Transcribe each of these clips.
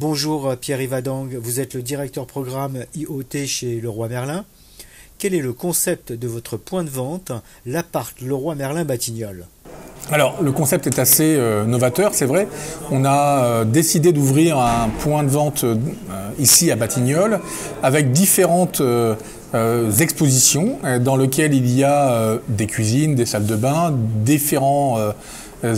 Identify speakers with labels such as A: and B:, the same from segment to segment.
A: Bonjour Pierre-Yves Adang, vous êtes le directeur programme IoT chez Leroy Merlin. Quel est le concept de votre point de vente, l'appart Leroy Merlin Batignolles?
B: Alors, le concept est assez novateur, c'est vrai. On a décidé d'ouvrir un point de vente ici à Batignolles avec différentes expositions dans lesquelles il y a des cuisines, des salles de bain, différents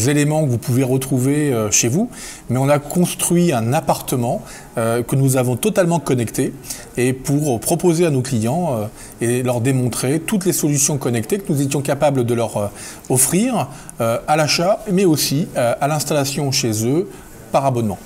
B: éléments que vous pouvez retrouver chez vous. Mais on a construit un appartement que nous avons totalement connecté et pour proposer à nos clients et leur démontrer toutes les solutions connectées que nous étions capables de leur offrir à l'achat, mais aussi à l'installation chez eux par abonnement.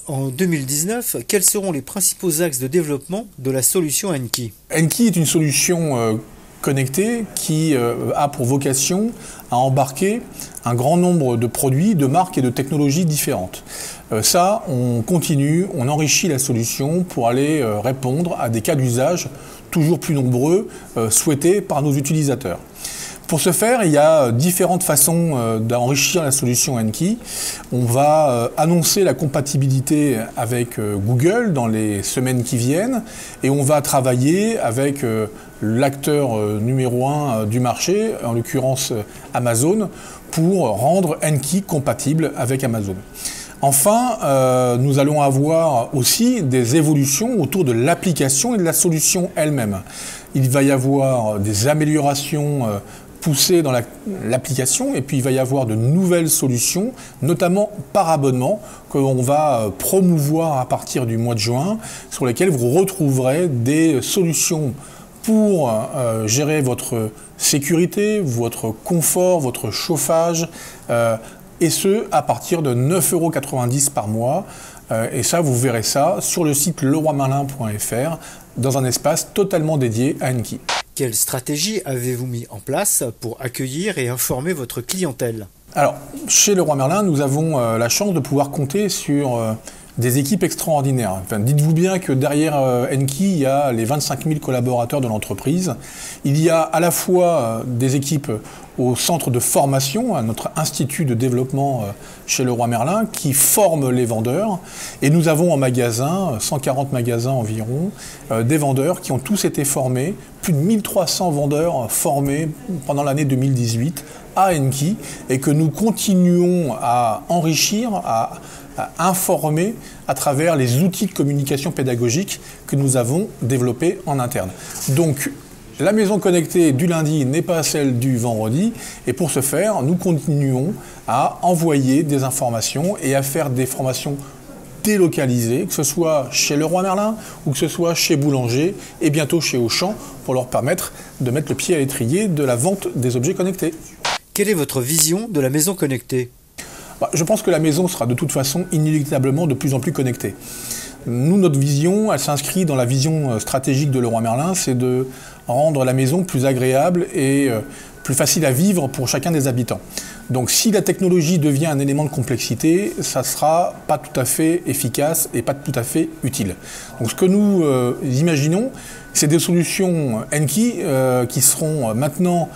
A: En 2019, quels seront les principaux axes de développement de la solution Enki?
B: Enki est une solution connectée qui a pour vocation à embarquer un grand nombre de produits, de marques et de technologies différentes. Ça, on continue, on enrichit la solution pour aller répondre à des cas d'usage toujours plus nombreux souhaités par nos utilisateurs. Pour ce faire, il y a différentes façons d'enrichir la solution Enki. On va annoncer la compatibilité avec Google dans les semaines qui viennent et on va travailler avec l'acteur numéro 1 du marché, en l'occurrence Amazon, pour rendre Enki compatible avec Amazon. Enfin, nous allons avoir aussi des évolutions autour de l'application et de la solution elle-même. Il va y avoir des améliorations poussées dans l'application et puis il va y avoir de nouvelles solutions, notamment par abonnement, que l'on va promouvoir à partir du mois de juin, sur lesquelles vous retrouverez des solutions pour gérer votre sécurité, votre confort, votre chauffage, et ce, à partir de 9,90 € par mois. Et ça, vous verrez ça sur le site leroymerlin.fr, dans un espace totalement dédié à Enki.
A: Quelle stratégie avez-vous mis en place pour accueillir et informer votre clientèle?
B: Alors, chez Leroy Merlin, nous avons la chance de pouvoir compter sur des équipes extraordinaires. Enfin, dites-vous bien que derrière Enki, il y a les 25 000 collaborateurs de l'entreprise. Il y a à la fois des équipes au centre de formation, à notre institut de développement chez Leroy Merlin, qui forment les vendeurs. Et nous avons en magasin, 140 magasins environ, des vendeurs qui ont tous été formés, plus de 1300 vendeurs formés pendant l'année 2018 à Enki, et que nous continuons à enrichir, à informer à travers les outils de communication pédagogique que nous avons développés en interne. Donc, la maison connectée du lundi n'est pas celle du vendredi, et pour ce faire, nous continuons à envoyer des informations et à faire des formations délocalisées, que ce soit chez Leroy Merlin ou que ce soit chez Boulanger et bientôt chez Auchan, pour leur permettre de mettre le pied à l'étrier de la vente des objets connectés.
A: Quelle est votre vision de la maison connectée?
B: Je pense que la maison sera de toute façon inéluctablement de plus en plus connectée. Nous, notre vision, elle s'inscrit dans la vision stratégique de Leroy Merlin, c'est de rendre la maison plus agréable et plus facile à vivre pour chacun des habitants. Donc si la technologie devient un élément de complexité, ça ne sera pas tout à fait efficace et pas tout à fait utile. Donc ce que nous imaginons, c'est des solutions Enki qui seront maintenant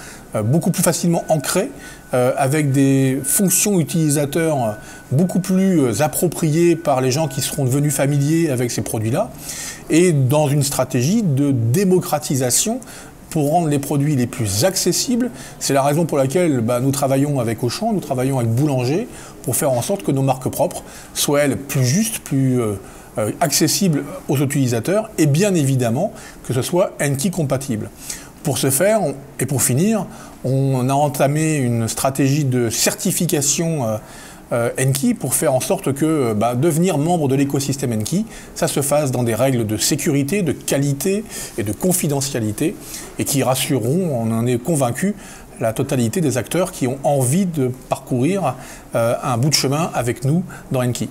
B: beaucoup plus facilement ancrées, avec des fonctions utilisateurs beaucoup plus appropriées par les gens qui seront devenus familiers avec ces produits-là, et dans une stratégie de démocratisation pour rendre les produits les plus accessibles. C'est la raison pour laquelle nous travaillons avec Auchan, nous travaillons avec Boulanger, pour faire en sorte que nos marques propres soient, elles, plus justes, plus accessibles aux utilisateurs, et bien évidemment que ce soit Enki compatible. Pour ce faire, et pour finir, on a entamé une stratégie de certification Enki pour faire en sorte que devenir membre de l'écosystème Enki, ça se fasse dans des règles de sécurité, de qualité et de confidentialité, et qui rassureront, on en est convaincu, la totalité des acteurs qui ont envie de parcourir un bout de chemin avec nous dans Enki.